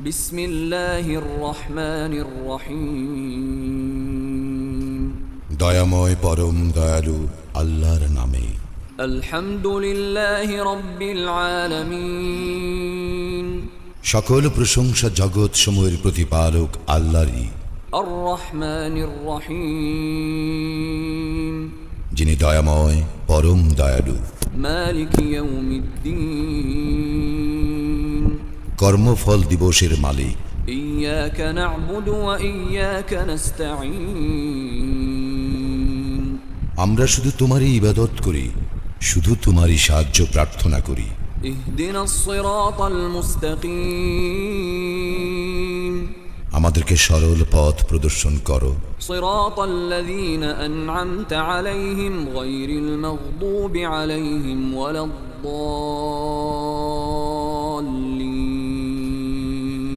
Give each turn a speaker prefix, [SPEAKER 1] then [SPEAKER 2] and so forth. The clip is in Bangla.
[SPEAKER 1] বিসমিল্লাহির রহমানির রহিম।
[SPEAKER 2] দয়াময় পরম দয়ালু আল্লাহর নামে।
[SPEAKER 1] আলহামদুলিল্লাহি রাব্বিল আলামিন।
[SPEAKER 2] সকল প্রশংসা জগৎ সমূহের প্রতিপালক আল্লাহরই।
[SPEAKER 1] আর রহমানির রহিম।
[SPEAKER 2] যিনি দয়াময় পরম দয়ালু।
[SPEAKER 1] মালিক ইয়াউমিদ্দিন।
[SPEAKER 2] কর্মফল দিবসের মালিক।
[SPEAKER 1] ইয়াকা না'বুদু ওয়া ইয়াকা নাস্তাঈন।
[SPEAKER 2] আমরা শুধু তোমারই ইবাদত করি, শুধু তোমারই সাহায্য প্রার্থনা করি।
[SPEAKER 1] ইহদিনাস সিরাতাল মুস্তাকিম।
[SPEAKER 2] আমাদেরকে সরল পথ প্রদর্শন করো।
[SPEAKER 1] সিরাতাল্লাযীনা আন'আমতা আলাইহিম গায়রিল মাগদুবি আলাইহিম ওয়ালাদ-দাল্লিন।